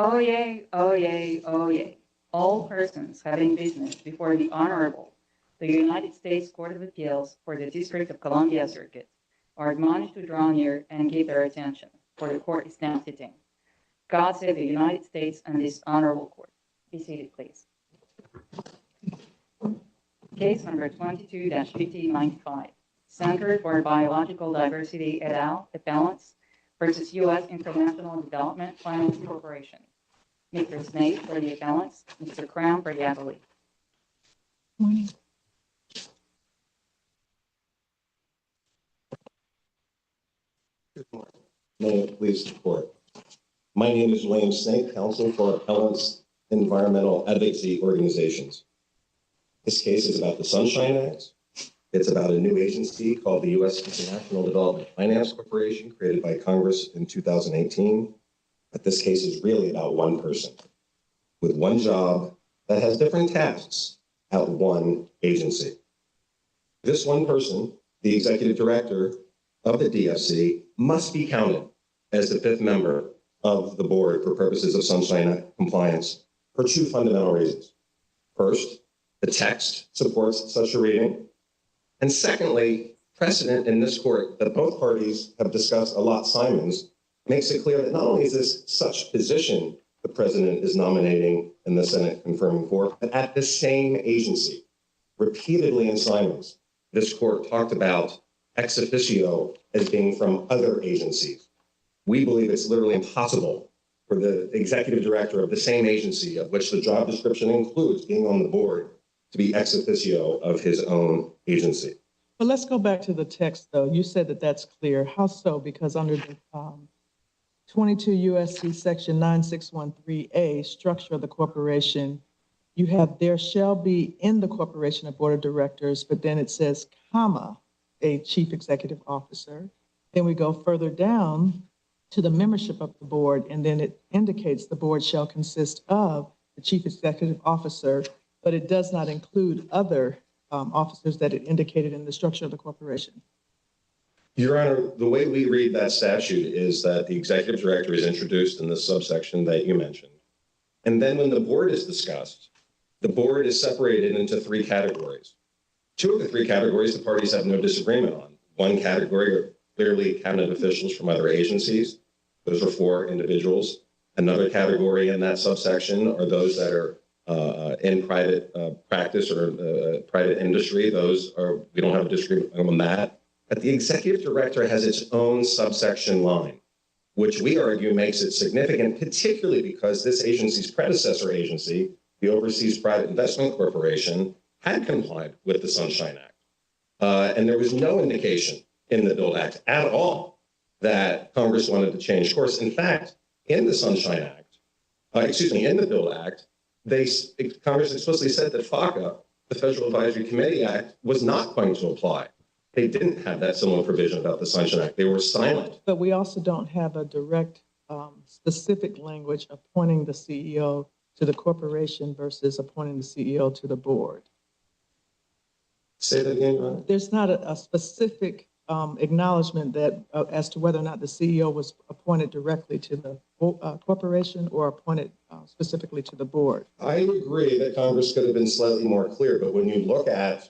Oyez, oyez, oyez. All persons having business before the Honorable, the United States Court of Appeals for the District of Columbia Circuit are admonished to draw near and give their attention, for the court is now sitting. God save the United States and this honorable court. Be seated, please. Case number 22-1595, Center for Biological Diversity et al., appellants versus U.S. International Development Finance Corporation. Mr. Snape for the appellants, Mr. Crown for the appellate. Morning. Good morning. May it please the court. My name is William Snape, counsel for Appellants Environmental Advocacy Organizations. This case is about the Sunshine Act. It's about a new agency called the U.S. International Development Finance Corporation, created by Congress in 2018. But this case is really about one person with one job that has different tasks at one agency. This one person, the executive director of the DFC, must be counted as the fifth member of the board for purposes of Sunshine Act compliance for two fundamental reasons. First, the text supports such a reading. And secondly, precedent in this court that both parties have discussed a lot, Simons, makes it clear that not only is this such position the president is nominating and the Senate confirming for, but at the same agency. Repeatedly in Simons, this court talked about ex officio as being from other agencies. We believe it's literally impossible for the executive director of the same agency, of which the job description includes being on the board, to be ex officio of his own agency. But let's go back to the text, though. You said that that's clear. How so? Because under the 22 USC section 9613A, structure of the corporation, you have there shall be in the corporation a board of directors, but then it says, comma, a chief executive officer. Then we go further down to the membership of the board, and then it indicates the board shall consist of the chief executive officer, but it does not include other officers that it indicated in the structure of the corporation. Your Honor, the way we read that statute is that the executive director is introduced in the subsection that you mentioned. And then when the board is discussed, the board is separated into three categories. Two of the three categories the parties have no disagreement on. One category are clearly cabinet officials from other agencies. Those are 4 individuals. Another category in that subsection are those that are in private practice or private industry. Those are, we don't have a disagreement on that. But the executive director has its own subsection line, which we argue makes it significant, particularly because this agency's predecessor agency, the Overseas Private Investment Corporation, had complied with the Sunshine Act. And there was no indication in the BUILD Act at all that Congress wanted to change course. In fact, in the Sunshine Act, in the BUILD Act, Congress explicitly said that FACA, the Federal Advisory Committee Act, was not going to apply. They didn't have that similar provision about the Sunshine Act. They were silent. But we also don't have a direct, specific language appointing the CEO to the corporation versus appointing the CEO to the board. Say that again, Your Honor. There's not a specific acknowledgement that as to whether or not the CEO was appointed directly to the corporation or appointed specifically to the board. I agree that Congress could have been slightly more clear, but when you look at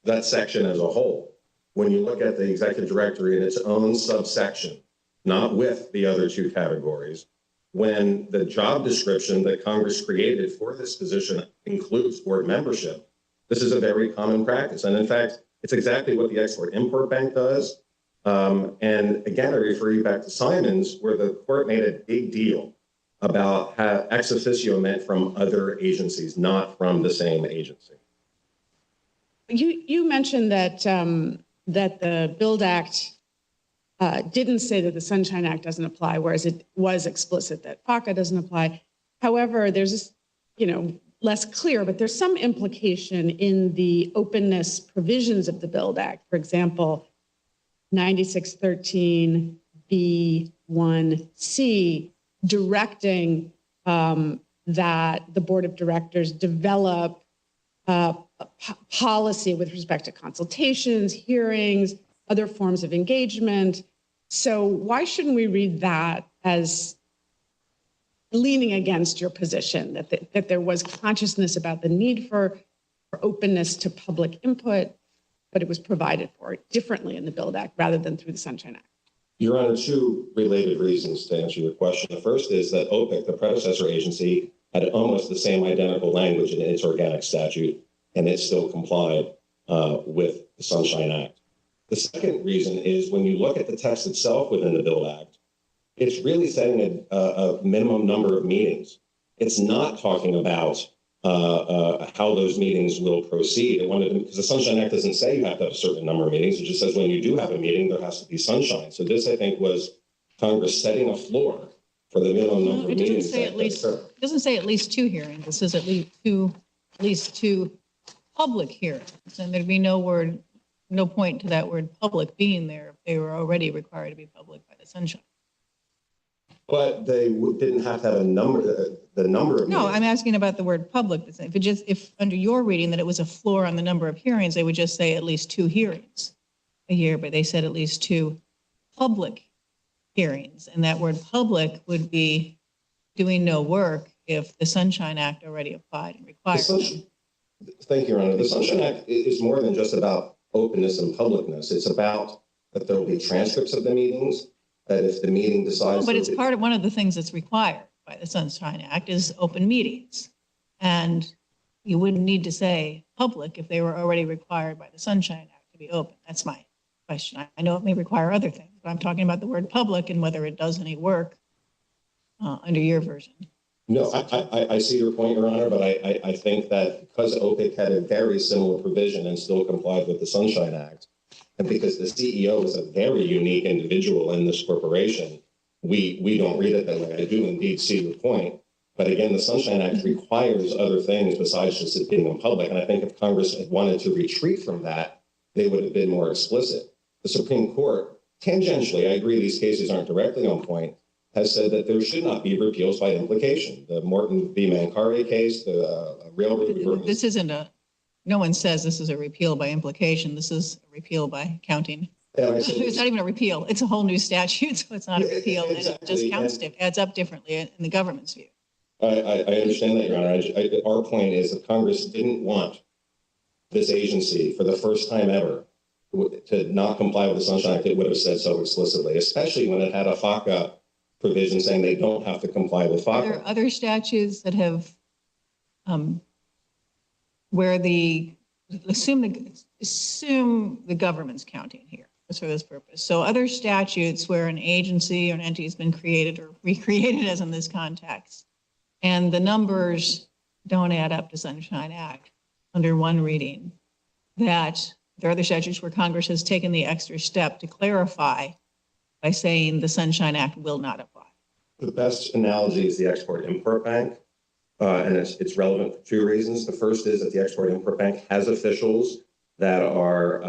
that section as a whole, when you look at the executive director in its own subsection, not with the other two categories, when the job description that Congress created for this position includes board membership, this is a very common practice. And in fact, it's exactly what the Export-Import Bank does. And again, I refer you back to Simons, where the court made a big deal about how ex officio meant from other agencies, not from the same agency. You mentioned that that the BUILD Act didn't say that the Sunshine Act doesn't apply, whereas it was explicit that FACA doesn't apply. However, there's this, less clear, but there's some implication in the openness provisions of the BUILD Act. For example, 9613B1C directing that the board of directors develop a policy with respect to consultations, hearings, other forms of engagement. So why shouldn't we read that as leaning against your position that there was consciousness about the need for openness to public input, but it was provided for differently in the Build Act rather than through the Sunshine Act. Your Honor, two related reasons to answer your question. The first is that OPIC, the predecessor agency, had almost the same identical language in its organic statute, and it still complied with the Sunshine Act. The second reason is when you look at the text itself within the Build Act, it's really setting a minimum number of meetings. It's not talking about how those meetings will proceed. Because the Sunshine Act doesn't say you have to have a certain number of meetings. It just says when you do have a meeting, there has to be sunshine. So this, I think, was Congress setting a floor for the minimum number of meetings. It doesn't say at least 2 hearings. It says at least two public hearings. And there'd be no point to that word public being there if they were already required to be public by the Sunshine. But they didn't have to have the number of No, meetings. I'm asking about the word public. If under your reading that it was a floor on the number of hearings, they would just say at least 2 hearings a year, but they said at least 2 public hearings. And that word public would be doing no work if the Sunshine Act already applied and required them. Thank you, Your Honor. The Sunshine Act is more than just about openness and publicness. It's about that there will be transcripts of the meetings, that if the meeting decides. But it's part of one of the things that's required by the Sunshine Act is open meetings. And you wouldn't need to say public if they were already required by the Sunshine Act to be open. That's my question. I know it may require other things, but I'm talking about the word public and whether it does any work under your version. No, I see your point, Your Honor, but I think that because OPIC had a very similar provision and still complied with the Sunshine Act, and because the CEO is a very unique individual in this corporation, we don't read it that way. I do indeed see your point. But again, the Sunshine Act requires other things besides just it being in public. And I think if Congress had wanted to retreat from that, they would have been more explicit. The Supreme Court, tangentially, I agree these cases aren't directly on point, has said that there should not be repeals by implication. The Morton v. Mancari case, the railroad. This isn't no one says this is a repeal by implication. This is a repeal by counting. It's not even a repeal. It's a whole new statute, so it's not a repeal. Exactly. It just counts, adds up differently in the government's view. I understand that, Your Honor. Our point is that Congress didn't want this agency for the first time ever to not comply with the Sunshine Act. It would have said so explicitly, especially when it had a FACA provision saying they don't have to comply with FACA. There are other statutes that have where assume the government's counting here for this purpose. So other statutes where an agency or an entity has been created or recreated as in this context, and the numbers don't add up to Sunshine Act under one reading, that there are other statutes where Congress has taken the extra step to clarify by saying the Sunshine Act will not apply. The best analogy is the Export-Import Bank. And it's relevant for 2 reasons. The first is that the Export-Import Bank has officials that are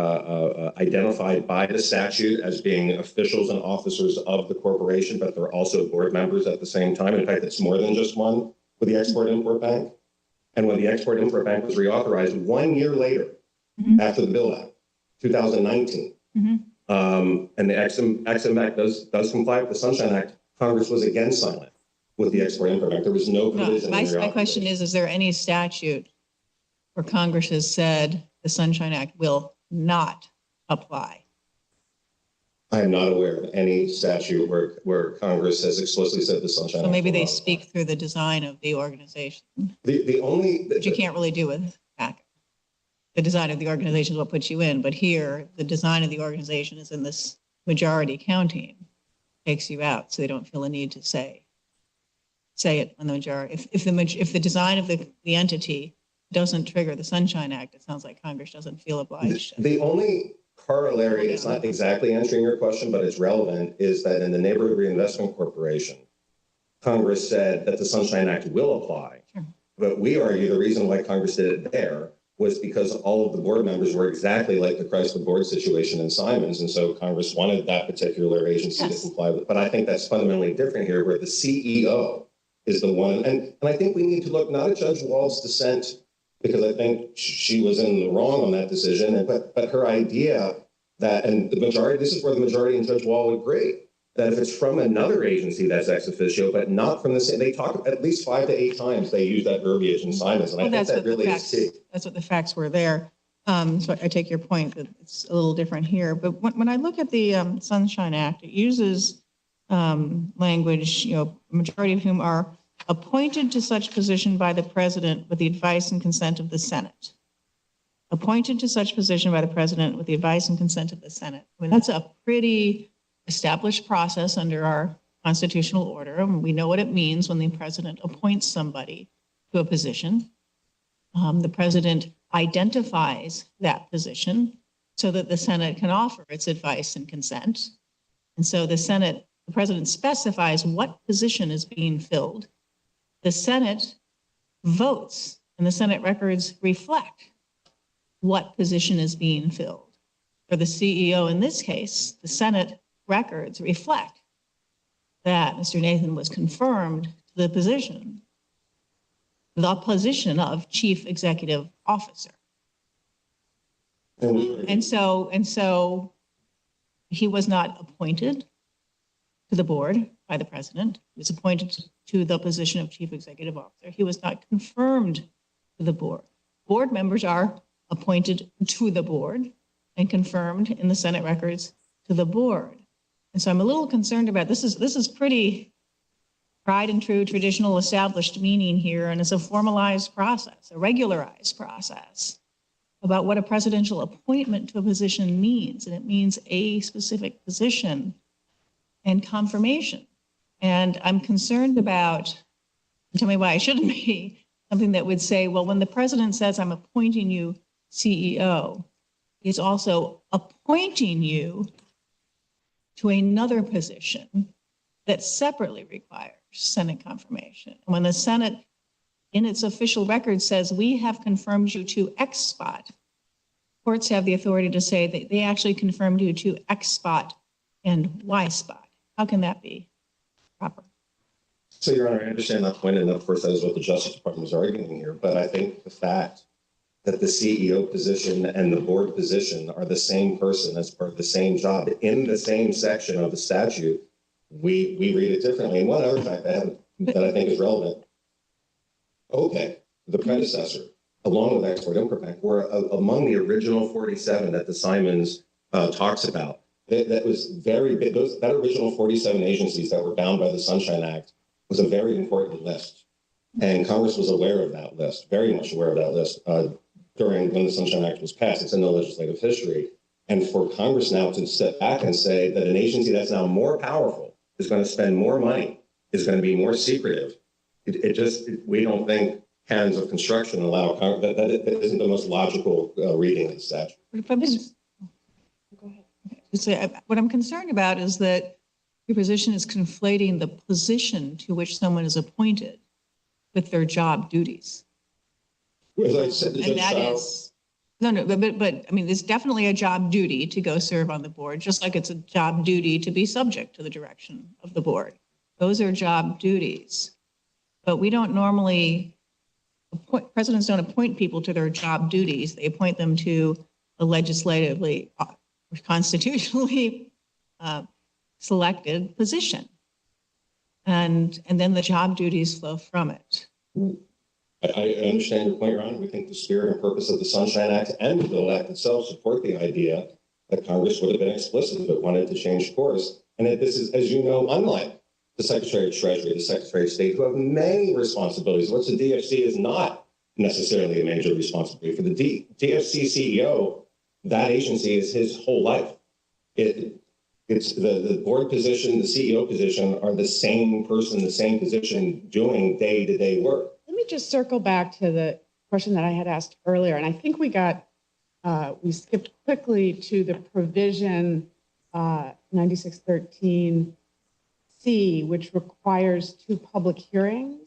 identified by the statute as being officials and officers of the corporation, but they're also board members at the same time. In fact, it's more than just one with the Export-Import Bank. And when the Export-Import Bank was reauthorized 1 year later, after the Bill Act, 2019, and the Ex-Im Act does comply with the Sunshine Act, Congress was again silent with the Export-Import Bank. There was no provision. No, my question is there any statute where Congress has said the Sunshine Act will not apply? I am not aware of any statute where Congress has explicitly said the Sunshine Act. So maybe will they not speak apply. through the design of the organization. Which you can't really do with PAC. The design of the organization is what puts you in, but here the design of the organization is in this majority counting, takes you out, so they don't feel a need to say it on the majority. If the design of the entity doesn't trigger the Sunshine Act, it sounds like Congress doesn't feel obliged. The only corollary, it's not exactly answering your question, but it's relevant, is that in the Neighborhood Reinvestment Corporation, Congress said that the Sunshine Act will apply. Sure. But we argue the reason why Congress did it there was because all of the board members were exactly like the Chrysler board situation in Simons. And so Congress wanted that particular agency to comply with. But I think that's fundamentally different here, where the CEO is the one. And I think we need to look not at Judge Wall's dissent, because I think she was in the wrong on that decision, but her idea that, and the majority, this is where the majority and Judge Wall agree, that if it's from another agency, that's ex officio, but not from the same, they talk at least 5 to 8 times they use that verbiage in Simons, and I think that really is key. That's what the facts were there. So I take your point that it's a little different here. But when I look at the Sunshine Act, it uses language, majority of whom are appointed to such position by the president with the advice and consent of the Senate. Appointed to such position by the president with the advice and consent of the Senate. I mean, that's a pretty established process under our constitutional order. And we know what it means when the president appoints somebody to a position. The president identifies that position so that the Senate can offer its advice and consent. And so the president specifies what position is being filled. The Senate votes, and the Senate records reflect what position is being filled. For the CEO in this case, the Senate records reflect that Mr. Nathan was confirmed to the position of Chief Executive Officer. And so he was not appointed to the board by the president. He was appointed to the position of Chief Executive Officer. He was not confirmed to the board. Board members are appointed to the board and confirmed in the Senate records to the board. And so I'm a little concerned about this is pretty tried and true, traditional, established meaning here, and it's a formalized process, a regularized process about what a presidential appointment to a position means. And it means a specific position and confirmation. And I'm concerned about, tell me why I shouldn't be, something that would say, well, when the president says I'm appointing you CEO, he's also appointing you to another position that separately requires Senate confirmation. And when the Senate in its official record says we have confirmed you to X spot, courts have the authority to say that they actually confirmed you to X spot and Y spot. How can that be proper? So, Your Honor, I understand that point, and of course that is what the Justice Department is arguing here, but I think the fact that the CEO position and the board position are the same person as part of the same job in the same section of the statute, we read it differently. And one other fact that I think is relevant, OPEC, the predecessor, along with Export-Import Bank, were among the original 47 that the Simons talks about. That was very big. That original 47 agencies that were bound by the Sunshine Act was a very important list. And Congress was aware of that list, very much aware of that list during when the Sunshine Act was passed. It's in the legislative history. And for Congress now to step back and say that an agency that's now more powerful is going to spend more money, is going to be more secretive, we don't think canons of construction allow that it isn't the most logical reading of the statute. Go ahead. What I'm concerned about is that your position is conflating the position to which someone is appointed with their job duties. As I said to Judge Childs, but I mean, it's definitely a job duty to go serve on the board, just like it's a job duty to be subject to the direction of the board. Those are job duties. But we don't normally presidents don't appoint people to their job duties. They appoint them to a legislatively or constitutionally selected position. And then the job duties flow from it. I understand your point, Your Honor. We think the spirit and purpose of the Sunshine Act and the Bill Act itself support the idea that Congress would have been explicit if it wanted to change course. And that this is, as you know, unlike the Secretary of Treasury, the Secretary of State, who have many responsibilities. What's the DFC is not necessarily a major responsibility. For the DFC CEO, that agency is his whole life. It's the board position, the CEO position are the same person, the same position doing day-to-day work. Let me just circle back to the question that I had asked earlier, and I think we skipped quickly to the provision 9613C, which requires 2 public hearings.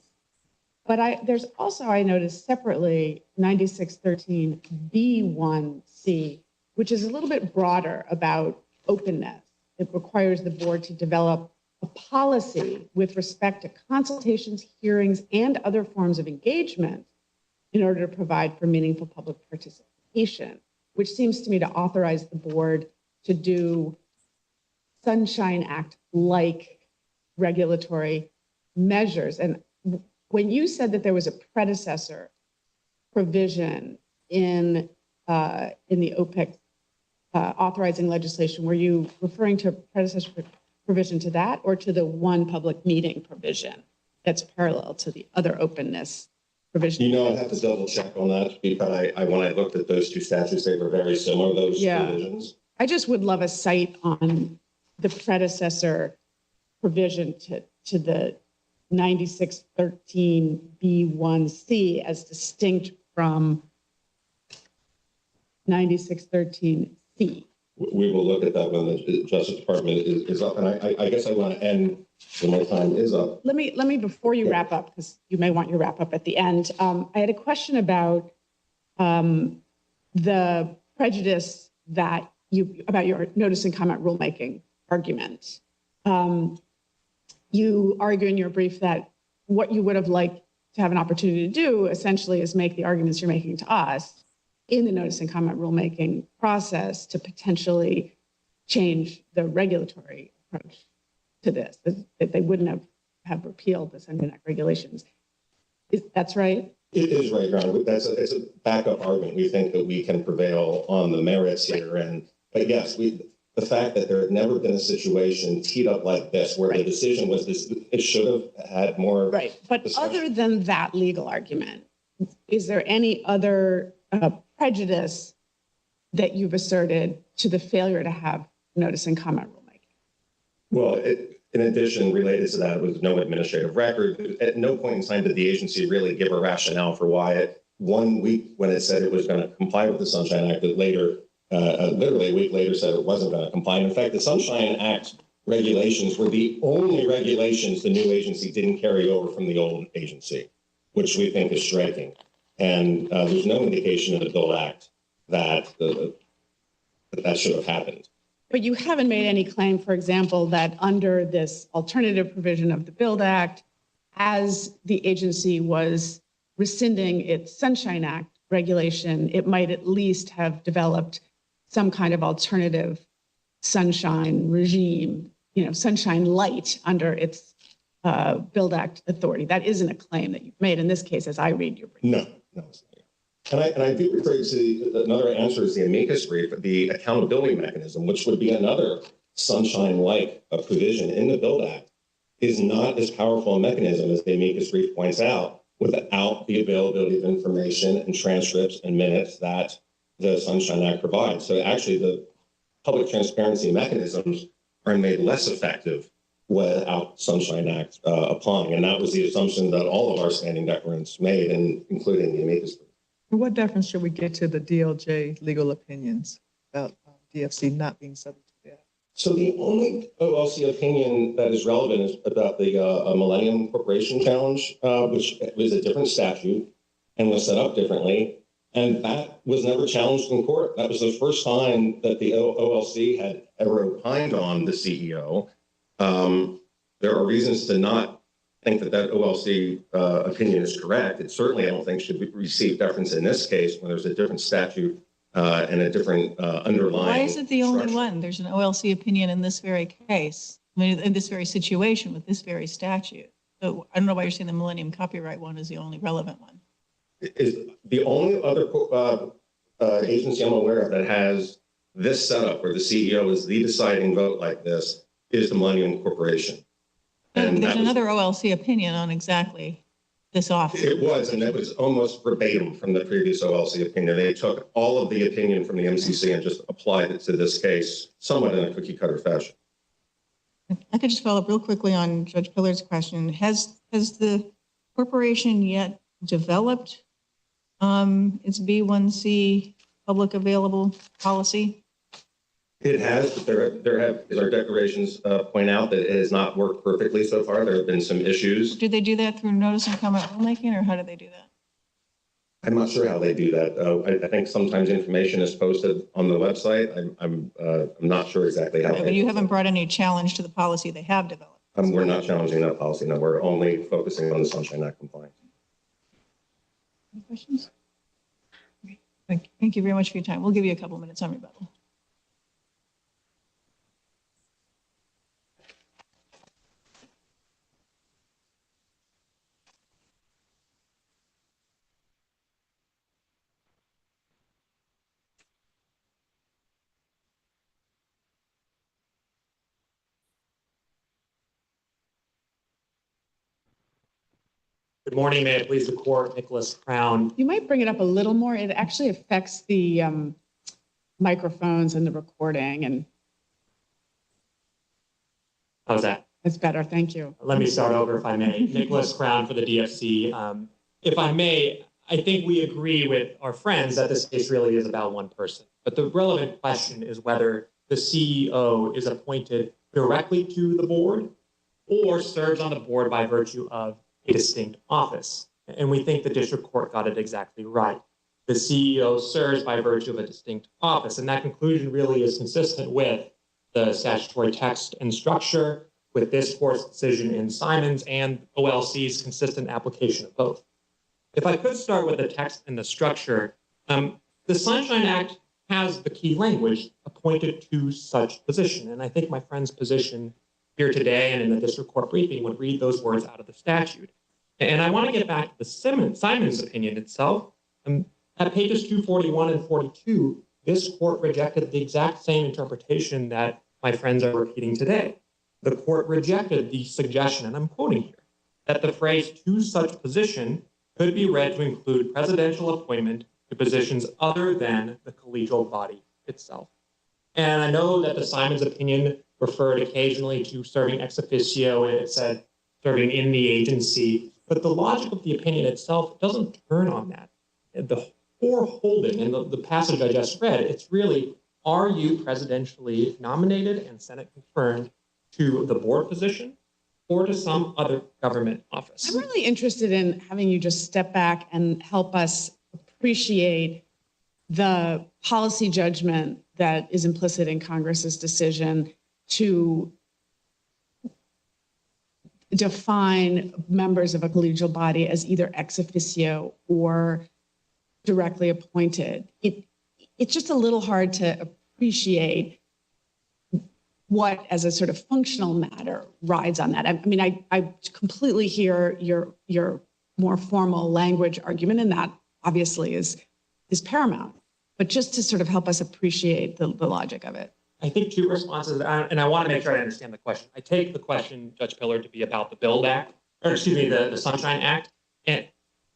But there's also, I noticed separately, 9613B1C, which is a little bit broader about openness. It requires the board to develop a policy with respect to consultations, hearings, and other forms of engagement in order to provide for meaningful public participation, which seems to me to authorize the board to do Sunshine Act-like regulatory measures. And when you said that there was a predecessor provision in the OPEC authorizing legislation, were you referring to a predecessor provision to that or to the one public meeting provision that's parallel to the other openness provision? You know, I have to double check on that because when I looked at those two statutes, they were very similar, those provisions. I just would love a cite on the predecessor provision to the 9613B1C as distinct from 9613C. We will look at that when the Justice Department is up. And I guess I want to end when my time is up. Let me before you wrap up, because you may want your wrap up at the end. I had a question about the prejudice about your notice and comment rulemaking argument. You argue in your brief that what you would have liked to have an opportunity to do essentially is make the arguments you're making to us in the notice and comment rulemaking process to potentially change the regulatory approach to this, that they wouldn't have repealed the Sunshine Act regulations. That's right? It is right, Your Honor. It's a backup argument. We think that we can prevail on the merits here. But yes, the fact that there had never been a situation teed up like this, where the decision was this, it should have had more. Right. But discussion. Other than that legal argument, is there any other prejudice that you've asserted to the failure to have notice and comment rulemaking? Well, in addition, related to that was no administrative record. At no point in time did the agency really give a rationale for why 1 week when it said it was going to comply with the Sunshine Act, that later, literally a week later, said it wasn't going to comply. And in fact, the Sunshine Act regulations were the only regulations the new agency didn't carry over from the old agency, which we think is striking. And there's no indication in the Bill Act that that should have happened. But you haven't made any claim, for example, that under this alternative provision of the Build Act, as the agency was rescinding its Sunshine Act regulation, it might at least have developed some kind of alternative sunshine regime, sunshine light under its Build Act authority. That isn't a claim that you've made in this case, as I read your brief. No. And I do refer to another answer is the amicus brief, the accountability mechanism, which would be another sunshine-like provision in the Build Act, is not as powerful a mechanism as the amicus brief points out, without the availability of information and transcripts and minutes that the Sunshine Act provides. So actually, the public transparency mechanisms are made less effective without Sunshine Act applying. And that was the assumption that all of our standing deference made, including the amicus brief. What deference should we get to the DOJ legal opinions about DFC not being subject to that? So the only OLC opinion that is relevant is about the Millennium Corporation Challenge, which was a different statute and was set up differently. And that was never challenged in court. That was the first time that the OLC had ever opined on the CEO. There are reasons to not think that OLC opinion is correct. It certainly, I don't think, should receive deference in this case when there's a different statute and a different underlying. Why is it the only structure. one? There's an OLC opinion in this very case, in this very situation with this very statute. So I don't know why you're saying the Millennium Copyright one is the only relevant one. Is the only other agency I'm aware of that has this setup where the CEO is the deciding vote like this is the Millennium Corporation. And there's another OLC opinion on exactly this office. It was, and it was almost verbatim from the previous OLC opinion. They took all of the opinion from the MCC and just applied it to this case, somewhat in a cookie cutter fashion. I could just follow up real quickly on Judge Pillar's question. Has the corporation yet developed its B1C public available policy? It has, but there have, as our declarations point out, that it has not worked perfectly so far. There have been some issues. Did they do that through notice and comment rulemaking, or how did they do that? I'm not sure how they do that. I think sometimes information is posted on the website. I'm not sure exactly how. But you haven't brought any challenge to the policy they have developed. We're not challenging that policy. No, we're only focusing on the Sunshine Act compliance. Any questions? Thank you very much for your time. We'll give you a couple minutes on rebuttal. Good morning, may it please the court, Nicholas Crown. You might bring it up a little more. It actually affects the microphones and the recording, and How's that? it's better. Thank you. Let me start over if I may. Nicholas Crown for the DFC. If I may, I think we agree with our friends that this case really is about one person. But the relevant question is whether the CEO is appointed directly to the board or serves on the board by virtue of a distinct office. And we think the district court got it exactly right. The CEO serves by virtue of a distinct office. And that conclusion really is consistent with the statutory text and structure, with this court's decision in Simons and OLC's consistent application of both. If I could start with the text and the structure, the Sunshine Act has the key language appointed to such position. And I think my friend's position here today and in the district court briefing would read those words out of the statute. And I want to get back to the Simons opinion itself. At pages 241 and 42, this court rejected the exact same interpretation that my friends are repeating today. The court rejected the suggestion, and I'm quoting here, that the phrase "to such position" could be read to include presidential appointment to positions other than the collegial body itself. And I know that the Simons opinion referred occasionally to serving ex officio, and it said serving in the agency, but the logic of the opinion itself doesn't turn on that. The core holding in the passage I just read, it's really, are you presidentially nominated and Senate confirmed to the board position or to some other government office? I'm really interested in having you just step back and help us appreciate the policy judgment that is implicit in Congress's decision to define members of a collegial body as either ex officio or directly appointed. It's just a little hard to appreciate what, as a sort of functional matter, rides on that. I mean, I completely hear your more formal language argument, and that obviously is paramount. But just to sort of help us appreciate the logic of it. I think two responses, and I want to make sure I understand the question. I take the question, Judge Pillard, to be about the Build Act, or excuse me, the Sunshine Act. And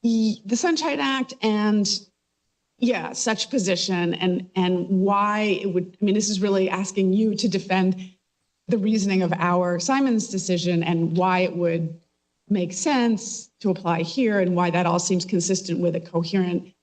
the Sunshine Act and, yeah, such position and why it would, I mean, this is really asking you to defend the reasoning of our Simons decision and why it would make sense to apply here and why that all seems consistent with a coherent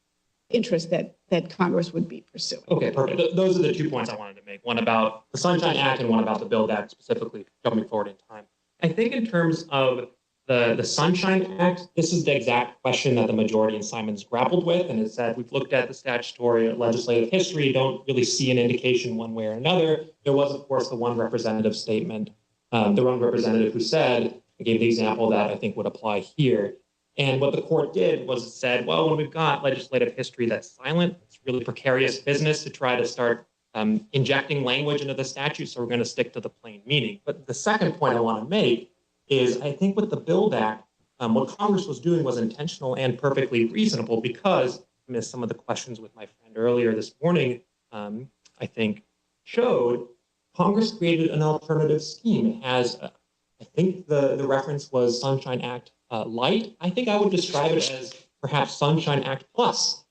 interest that Congress would be pursuing. okay, perfect. Those are the 2 points I wanted to make. One about the Sunshine Act and one about the Build Act, specifically jumping forward in time. I think in terms of the Sunshine Act, this is the exact question that the majority in Simons grappled with. And it said, we've looked at the statutory legislative history, don't really see an indication one way or another. There was, of course, the one representative statement, the one representative who said, I gave the example that I think would apply here. And what the court did was it said, well, when we've got legislative history that's silent, it's really precarious business to try to start injecting language into the statute. So we're going to stick to the plain meaning. But the second point I want to make is I think with the Build Act, what Congress was doing was intentional and perfectly reasonable because, as some of the questions with my friend earlier this morning, I think showed, Congress created an alternative scheme. It has, I think the reference was Sunshine Act Light. I think I would describe it as perhaps Sunshine Act Plus,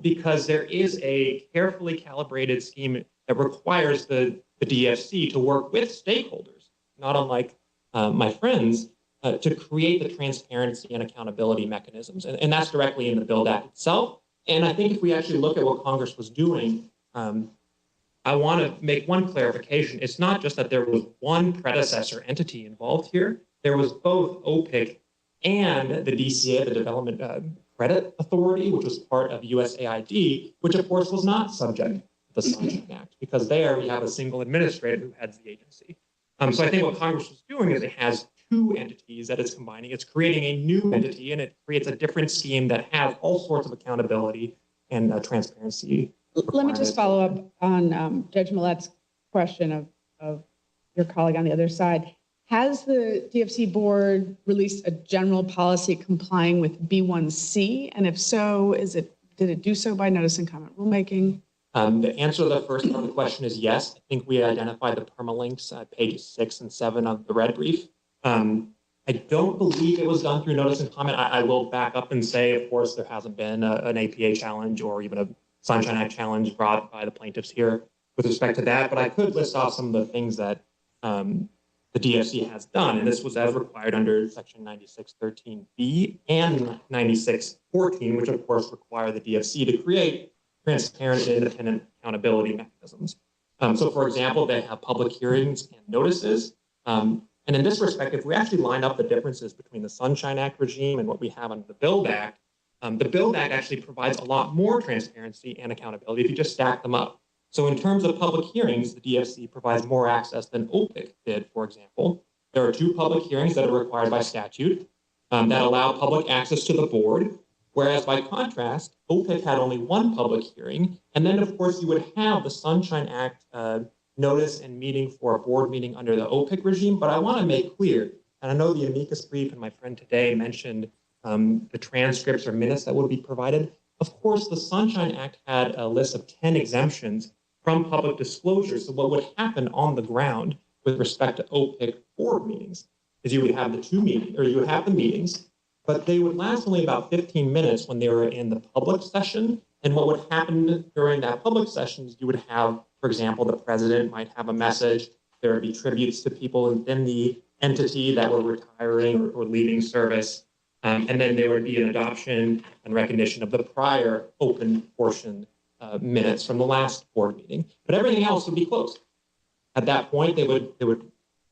because there is a carefully calibrated scheme that requires the DFC to work with stakeholders, not unlike my friends, to create the transparency and accountability mechanisms. And that's directly in the Build Act itself. And I think if we actually look at what Congress was doing, I want to make one clarification. It's not just that there was one predecessor entity involved here. There was both OPIC and the DCA, the Development Credit Authority, which was part of USAID, which of course was not subject to the Sunshine Act, because there we have a single administrator who heads the agency. So I think what Congress was doing is it has two entities that it's combining. It's creating a new entity, and it creates a different scheme that has all sorts of accountability and transparency. Let me just follow up on Judge Millett's question of your colleague on the other side. Has the DFC board released a general policy complying with B1C? And if so, did it do so by notice and comment rulemaking? The answer to the first part of the question is yes. I think we identified the permalinks at pages 6 and 7 of the red brief. I I don't believe it was done through notice and comment. I will back up and say, of course, there hasn't been an APA challenge or even a Sunshine Act challenge brought by the plaintiffs here with respect to that. But I could list off some of the things that the DFC has done, and this was as required under Section 9613B and 9614, which of course require the DFC to create transparent and independent accountability mechanisms. So, for example, they have public hearings and notices. And in this respect, if we actually line up the differences between the Sunshine Act regime and what we have under the Build Act actually provides a lot more transparency and accountability if you just stack them up. So in terms of public hearings, the DFC provides more access than OPIC did, for example. There are 2 public hearings that are required by statute that allow public access to the board, whereas by contrast, OPIC had only 1 public hearing. And then, of course, you would have the Sunshine Act notice and meeting for a board meeting under the OPIC regime. But I want to make clear, and I know the amicus brief and my friend today mentioned the transcripts or minutes that would be provided. Of course, the Sunshine Act had a list of 10 exemptions from public disclosure. So what would happen on the ground with respect to OPIC board meetings is you would have the meetings, but they would last only about 15 minutes when they were in the public session. And what would happen during that public session is you would have, for example, the president might have a message. There would be tributes to people within the entity that were retiring or leaving service. And then there would be an adoption and recognition of the prior open portion minutes from the last board meeting, but everything else would be closed. At that point, they would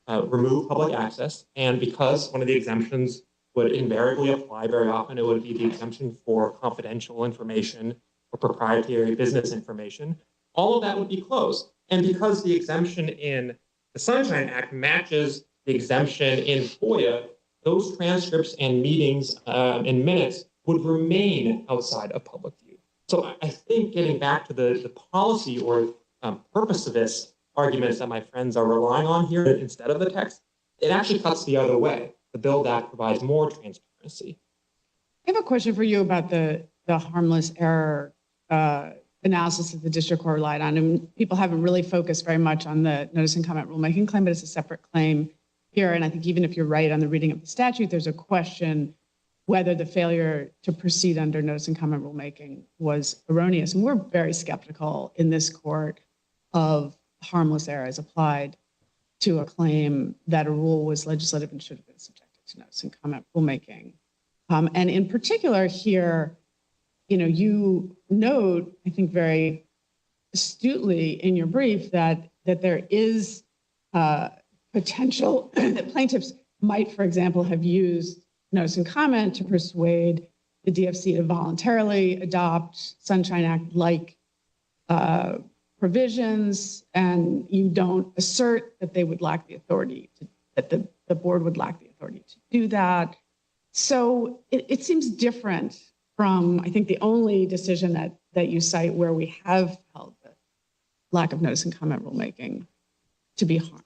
remove public access, and because one of the exemptions would invariably apply very often, it would be the exemption for confidential information or proprietary business information. All of that would be closed, and because the exemption in the Sunshine Act matches the exemption in FOIA, those transcripts and meetings and minutes would remain outside of public view. So I think getting back to the policy or purpose of this arguments that my friends are relying on here instead of the text, it actually cuts the other way. The Build Act provides more transparency. I have a question for you about the harmless error analysis that the district court relied on. And people haven't really focused very much on the notice and comment rulemaking claim, but it's a separate claim here. And I think even if you're right on the reading of the statute, there's a question whether the failure to proceed under notice and comment rulemaking was erroneous. And we're very skeptical in this court of harmless error as applied to a claim that a rule was legislative and should have been subjected to notice and comment rulemaking. And in particular here, you note, I think very astutely in your brief that there is potential that plaintiffs might, for example, have used notice and comment to persuade the DFC to voluntarily adopt Sunshine Act-like provisions, and you don't assert that they would lack the authority, that the board would lack the authority to do that. So it seems different from, I think, the only decision that you cite where we have held the lack of notice and comment rulemaking to be harmless.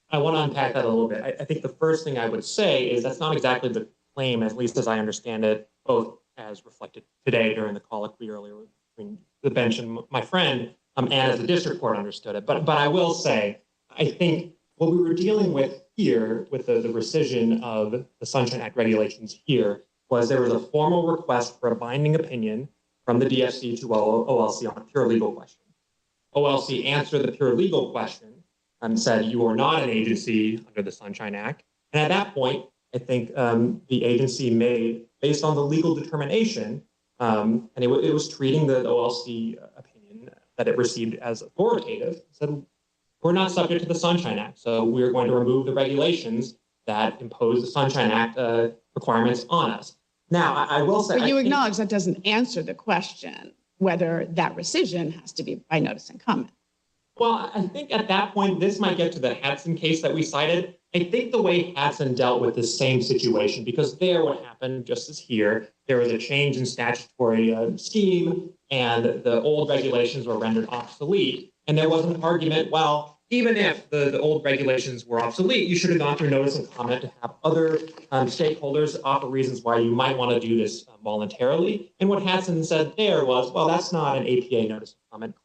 I want to unpack that a little bit. I think the first thing I would say is that's not exactly the claim, at least as I understand it, both as reflected today during the colloquy earlier between the bench and my friend, and as the district court understood it. But I will say, I think what we were dealing with here with the rescission of the Sunshine Act regulations here was there was a formal request for a binding opinion from the DFC to OLC on a pure legal question. OLC answered the pure legal question and said, you are not an agency under the Sunshine Act. And at that point, I think the agency made, based on the legal determination, and it was treating the OLC opinion that it received as authoritative, said, we're not subject to the Sunshine Act, so we're going to remove the regulations that impose the Sunshine Act requirements on us. Now, I will say— But you acknowledge that doesn't answer the question whether that rescission has to be by notice and comment. Well, I think at that point, this might get to the Hadson case that we cited. I think the way Hadson dealt with the same situation, because there what happened, just as here, there was a change in statutory scheme, and the old regulations were rendered obsolete. And there was an argument, well, even if the old regulations were obsolete, you should have gone through notice and comment to have other stakeholders offer reasons why you might want to do this voluntarily. And what Hadson said there was, well, that's not an APA notice and comment.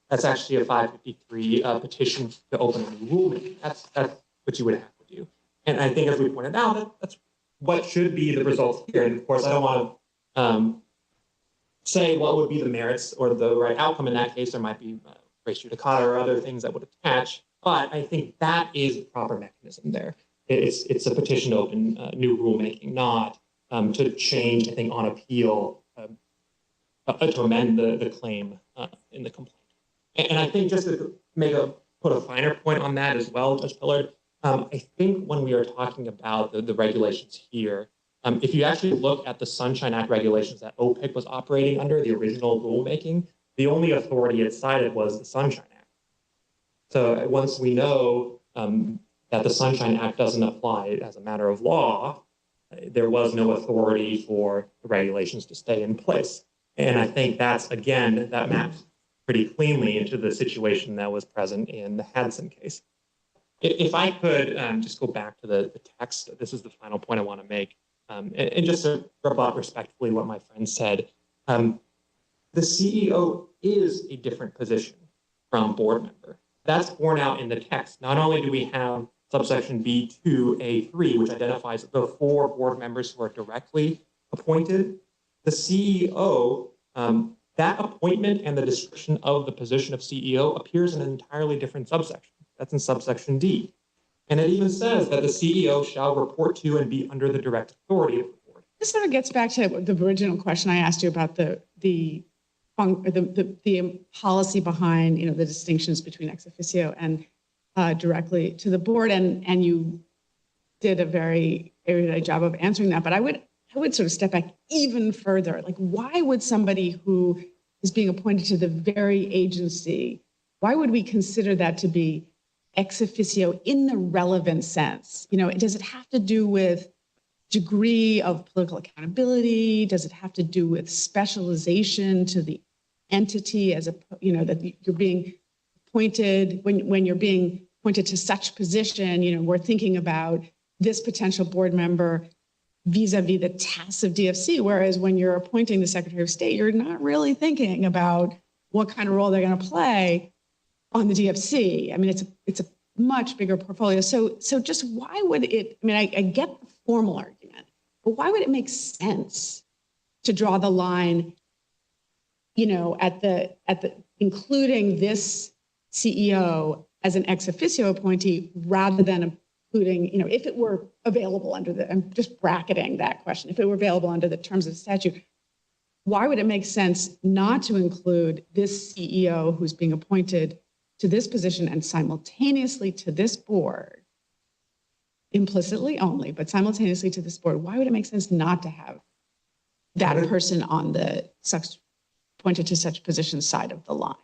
That's actually a 553 petition to open a new rulemaking. That's what you would have to do. And I think, as we pointed out, that's what should be the result here. And of course, I don't want to say what would be the merits or the right outcome in that case. There might be res judicata or other things that would attach, but I think that is the proper mechanism there. It's a petition to open new rulemaking, not to change, I think, on appeal, to amend the claim in the complaint. And I think, just to put a finer point on that as well, Judge Pillard, I think when we are talking about the regulations here, if you actually look at the Sunshine Act regulations that OPIC was operating under, the original rulemaking, the only authority it cited was the Sunshine Act. So once we know that the Sunshine Act doesn't apply as a matter of law, there was no authority for the regulations to stay in place. And I think that's, again, that maps pretty cleanly into the situation that was present in the Hadson case. If I could just go back to the text, this is the final point I want to make, and just to rebut respectfully what my friend said, the CEO is a different position from board member. That's borne out in the text. Not only do we have subsection B2A3, which identifies the 4 board members who are directly appointed, the CEO, that appointment and the description of the position of CEO appears in an entirely different subsection. That's in subsection D. And it even says that the CEO shall report to and be under the direct authority of the board. This sort of gets back to the original question I asked you about the policy behind, the distinctions between ex officio and directly to the board, and you did a very erudite job of answering that. But I would sort of step back even further. Like, why would somebody who is being appointed to the very agency, why would we consider that to be ex officio in the relevant sense? Does it have to do with degree of political accountability? Does it have to do with specialization to the entity that you're being appointed, when you're being appointed to such position? We're thinking about this potential board member vis-a-vis the tasks of DFC, whereas when you're appointing the Secretary of State, you're not really thinking about what kind of role they're going to play on the DFC. I mean, it's a much bigger portfolio. So just why would it, I get the formal argument, but why would it make sense to draw the line, at the including this CEO as an ex officio appointee rather than including, if it were available under I'm just bracketing that question, if it were available under the terms of the statute, why would it make sense not to include this CEO who's being appointed to this position and simultaneously to this board, implicitly only, but simultaneously to this board? Why would it make sense not to have that person on the appointed to such position side of the line?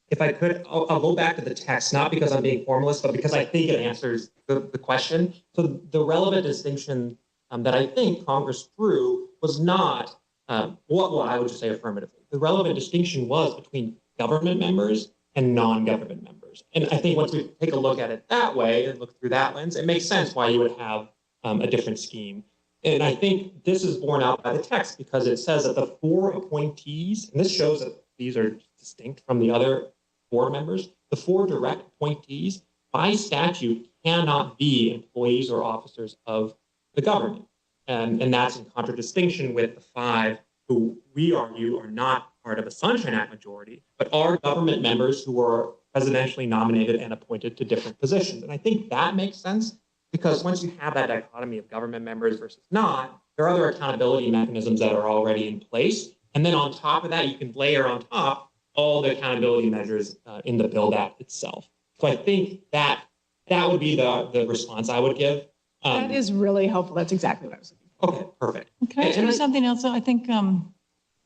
If I could, I'll go back to the text, not because I'm being formalist, but because I think it answers the question. So the relevant distinction that I think Congress drew was not, well, I would just say affirmatively. The relevant distinction was between government members and non-government members. And I think once we take a look at it that way and look through that lens, it makes sense why you would have a different scheme. And I think this is borne out by the text because it says that the 4 appointees, and this shows that these are distinct from the other board members, the 4 direct appointees by statute cannot be employees or officers of the government. And that's in contradistinction with the 5 who we argue are not part of a Sunshine Act majority, but are government members who are presidentially nominated and appointed to different positions. And I think that makes sense because once you have that dichotomy of government members versus not, there are other accountability mechanisms that are already in place. And then on top of that, you can layer on top all the accountability measures in the BUILD Act itself. So I think that would be the response I would give. That is really helpful. That's exactly what I was looking for. Okay, perfect. Can I tell you something else? I think I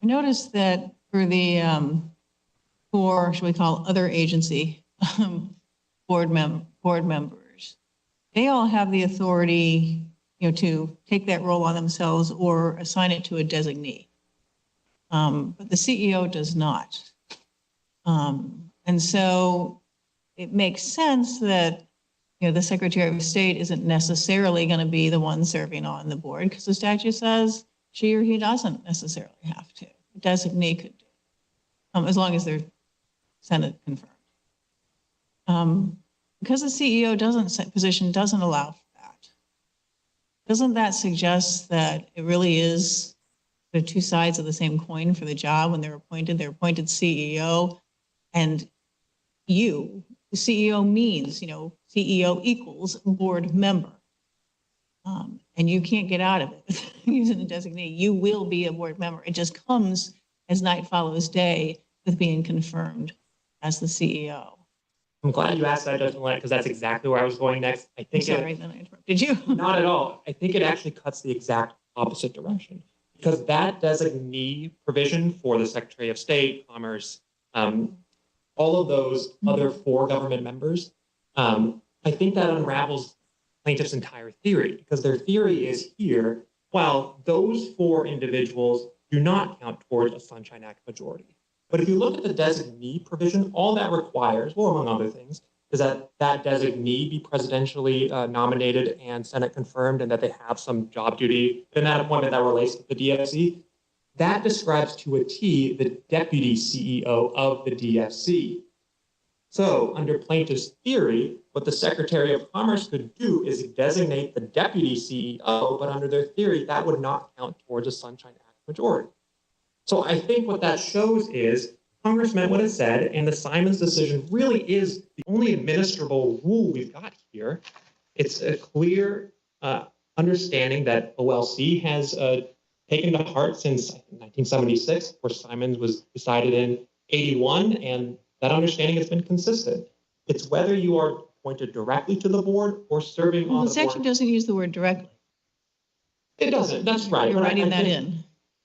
noticed that for the should we call other agency board members, they all have the authority, to take that role on themselves or assign it to a designee. But the CEO does not. And so it makes sense that the Secretary of State isn't necessarily going to be the one serving on the board because the statute says she or he doesn't necessarily have to. The designee could do it, as long as they're Senate confirmed. Because the CEO position doesn't allow for that. doesn't that suggest that it really is the two sides of the same coin for the job when they're appointed CEO, and the CEO means, CEO equals board member. And you can't get out of it using a designee. You will be a board member. It just comes as night follows day with being confirmed as the CEO. I'm glad you asked that, Judge Millett, because that's exactly where I was going next. I think Sorry, then I interrupted you. not at all. I think it actually cuts the exact opposite direction, because that designee provision for the Secretary of State, Commerce, all of those other four government members, I think that unravels plaintiff's entire theory, because their theory is here, well, those four individuals do not count towards a Sunshine Act majority. But if you look at the designee provision, all that requires, well, among other things, is that that designee be presidentially nominated and Senate confirmed, and that they have some job duty in that appointment that relates to the DFC. That describes to a T the deputy CEO of the DFC. So under plaintiff's theory, what the Secretary of Commerce could do is designate the deputy CEO, but under their theory, that would not count towards a Sunshine Act majority. So I think what that shows is Congress meant what it said, and the Simons decision really is the only administrable rule we've got here. It's a clear understanding that OLC has taken to heart since 1976, where Simons was decided in 81, and that understanding has been consistent. It's whether you are appointed directly to the board or serving on the board. The statute doesn't use the word directly. It doesn't, that's right. You're writing that in.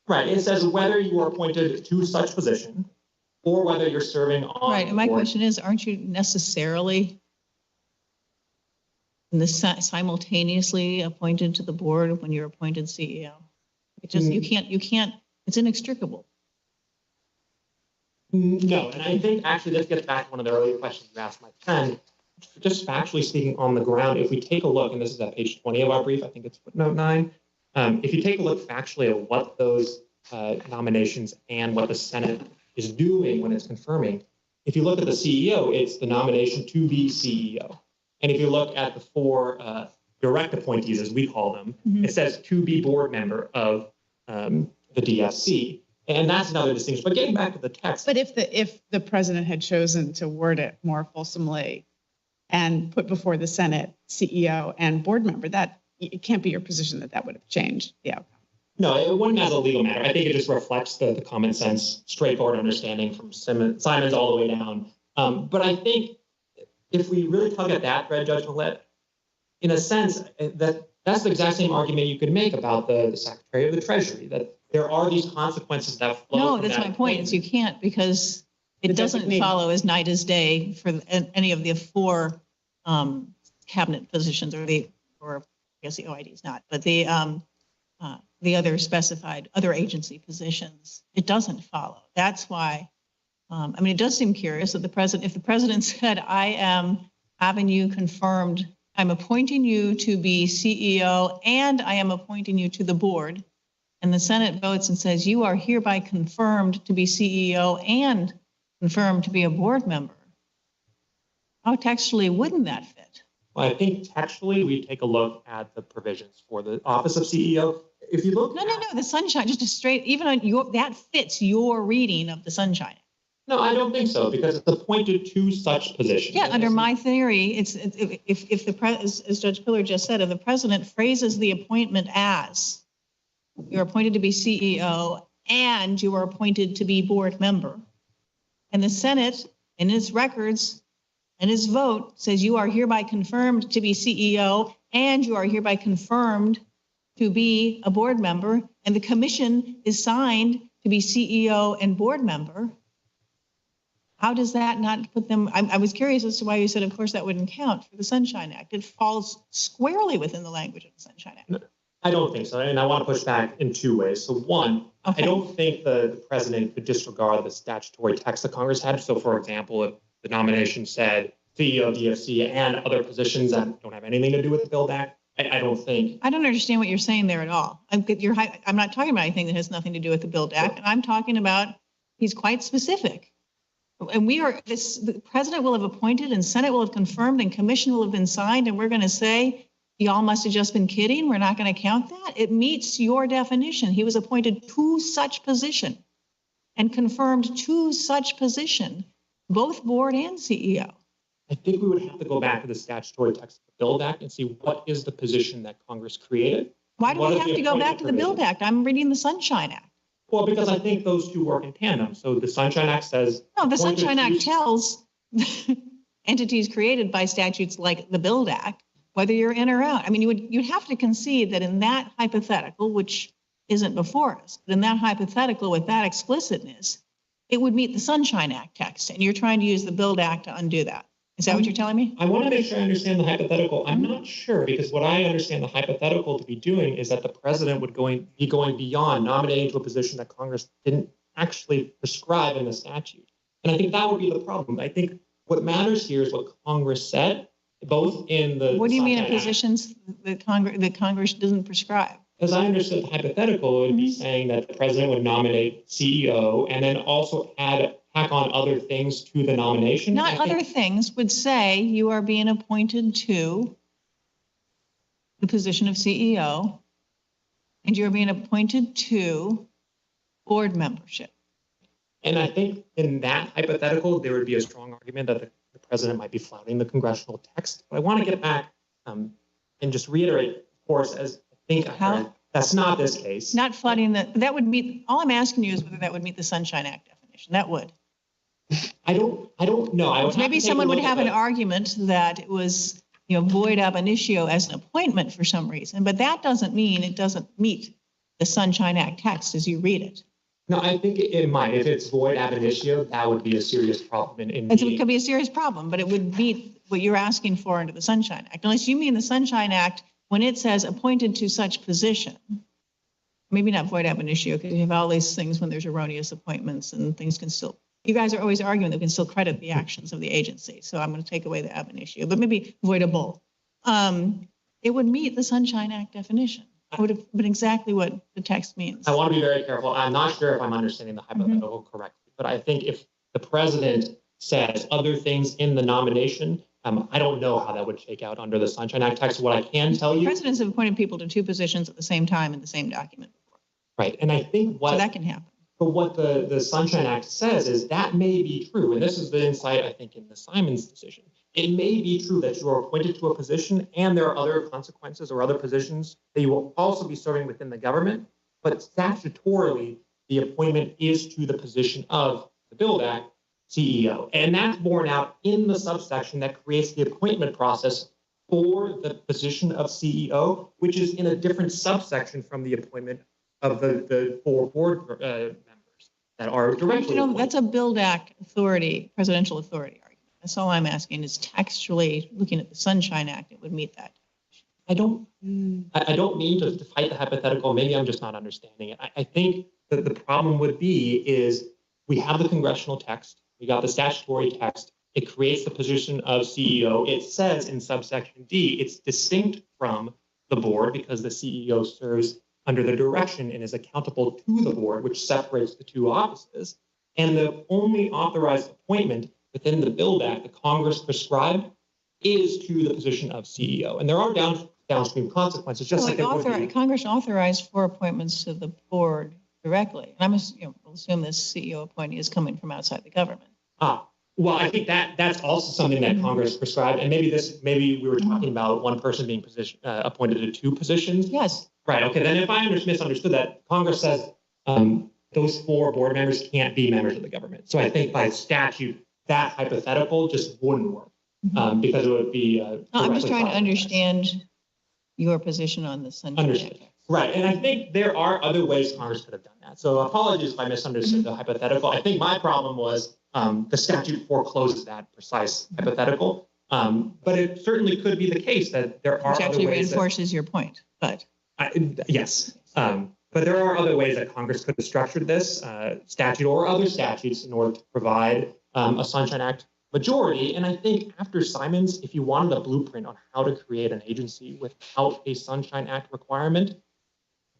Right, it says whether you are appointed to such position or whether you're serving on. Right, and my question is, aren't you necessarily simultaneously appointed to the board when you're appointed CEO? It just, you can't, it's inextricable. No, and I think actually this gets back to one of the earlier questions you asked my friend. Just factually speaking on the ground, if we take a look, and this is at page 20 of our brief, I think it's footnote 9. If you take a look factually at what those nominations and what the Senate is doing when it's confirming, if you look at the CEO, it's the nomination to be CEO. And if you look at the four direct appointees, as we call them, it says to be board member of the DFC. And that's another distinction. But getting back to the text. But if the president had chosen to word it more fulsomely and put before the Senate CEO and board member, that it can't be your position that would have changed the outcome. No, it wouldn't as a legal matter. I think it just reflects the common sense, straightforward understanding from Simons all the way down. But I think if we really tug at that thread, Judge Millett, in a sense, that's the exact same argument you could make about the Secretary of the Treasury, that there are these consequences that flow. No, that's my point. Is you can't, because it doesn't follow as night as day for any of the four cabinet positions, or I guess the OID is not, but the other specified other agency positions. It doesn't follow. That's why. I mean, it does seem curious that if the president said, "I am having you confirmed, I'm appointing you to be CEO, and I am appointing you to the board," and the Senate votes and says, "You are hereby confirmed to be CEO and confirmed to be a board member," how textually wouldn't that fit? Well, I think textually we take a look at the provisions for the office of CEO. If you look, No, the Sunshine, just a straight, even on that fits your reading of the Sunshine. No, I don't think so, because it's appointed to such position. Yeah, under my theory, it's as Judge Pillar just said, if the president phrases the appointment as you're appointed to be CEO and you are appointed to be board member, and the Senate in its records and its vote says you are hereby confirmed to be CEO and you are hereby confirmed to be a board member, and the commission is signed to be CEO and board member, how does that not put them? I was curious as to why you said, of course, that wouldn't count for the Sunshine Act. It falls squarely within the language of the Sunshine Act. I don't think so, and I want to push back in two ways. So one, I don't think the president could disregard the statutory text that Congress had. So for example, if the nomination said CEO, DFC, and other positions that don't have anything to do with the Build Act, I don't think. I don't understand what you're saying there at all. I'm not talking about anything that has nothing to do with the Build Act. And I'm talking about, he's quite specific. And the president will have appointed and Senate will have confirmed and commission will have been signed. And we're going to say y'all must have just been kidding. We're not going to count that. It meets your definition. He was appointed to such position and confirmed to such position, both board and CEO. I think we would have to go back to the statutory text of the Build Act and see what is the position that Congress created. Why do What we is have the to go back to the appointment Build Act? I'm reading the Sunshine Act. Well, because I think those two work in tandem. So the Sunshine Act says. No, the appointed Sunshine to- Act tells entities created by statutes like the Build Act, whether you're in or out. I mean, you'd have to concede that in that hypothetical, which isn't before us, but in that hypothetical with that explicitness, it would meet the Sunshine Act text. And you're trying to use the Build Act to undo that. Is that what you're telling me? I want to make sure I understand the hypothetical. I'm not sure, because what I understand the hypothetical to be doing is that the president would be going beyond nominating to a position that Congress didn't actually prescribe in the statute. And I think that would be the problem. I think what matters here is what Congress said, both in the. What do you mean in Sunshine Act. positions that Congress doesn't prescribe? As I understood the hypothetical, it would be saying that the president would nominate CEO and then also tack on other things to the nomination. Not other things, would say you are being appointed to the position of CEO and you're being appointed to board membership. And I think in that hypothetical, there would be a strong argument that the president might be flouting the congressional text. But I want to get back and just reiterate, of course, as I think I heard, that's not this case. Not flooding that would meet, all I'm asking you is whether that would meet the Sunshine Act definition. That would. I don't know. I would have Maybe to take a someone would look have at an that. argument that it was, void ab initio as an appointment for some reason, but that doesn't mean it doesn't meet the Sunshine Act text as you read it. No, I think it might. If it's void ab initio, that would be a serious problem in It could be a serious problem, but it would meet what you're asking for under the Sunshine Act. Unless you mean the Sunshine Act, when it says appointed to such position, maybe not void ab initio, because you have all these things when there's erroneous appointments and things can still, you guys are always arguing that we can still credit the actions of the agency. So I'm going to take away the ab initio, but maybe voidable. It would meet the Sunshine Act definition. It would have been exactly what the text means. I want to be very careful. I'm not sure if I'm understanding the hypothetical correctly, but I think if the president says other things in the nomination, I don't know how that would shake out under the Sunshine Act text. What I can tell you. Presidents have appointed people to two positions at the same time in the same document before. Right. And I think So that can happen. But what the Sunshine Act says is that may be true. And this is the insight, I think, in the Simons decision. It may be true that you are appointed to a position and there are other consequences or other positions that you will also be serving within the government. But statutorily, the appointment is to the position of the Build Act, CEO. And that's borne out in the subsection that creates the appointment process for the position of CEO, which is in a different subsection from the appointment of the four board members that are directly appointed. That's a Build Act authority, presidential authority argument. That's all I'm asking is textually looking at the Sunshine Act, it would meet that. I don't mean to fight the hypothetical. Maybe I'm just not understanding it. I think that the problem would be is we have the congressional text, we got the statutory text. It creates the position of CEO. It says in subsection D, it's distinct from the board because the CEO serves under the direction and is accountable to the board, which separates the two offices. And the only authorized appointment within the Build Act that Congress prescribed is to the position of CEO. And there are downstream consequences, just like there would be. Congress authorized 4 appointments to the board directly. And we'll assume this CEO appointee is coming from outside the government. Well, I think that's also something that Congress prescribed. And maybe we were talking about one person being appointed to 2 positions. Yes. Right. Okay. Then if I misunderstood that, Congress says those 4 board members can't be members of the government. So I think by statute, that hypothetical just wouldn't work because it would be. I'm just trying to understand your position on the Sunshine Act. Right. And I think there are other ways Congress could have done that. So apologies if I misunderstood the hypothetical. I think my problem was the statute forecloses that precise hypothetical. But it certainly could be the case that there are Which other actually ways. reinforces your point, but. Yes. But there are other ways that Congress could have structured this statute or other statutes in order to provide a Sunshine Act majority. And I think after Simons, if you wanted a blueprint on how to create an agency without a Sunshine Act requirement,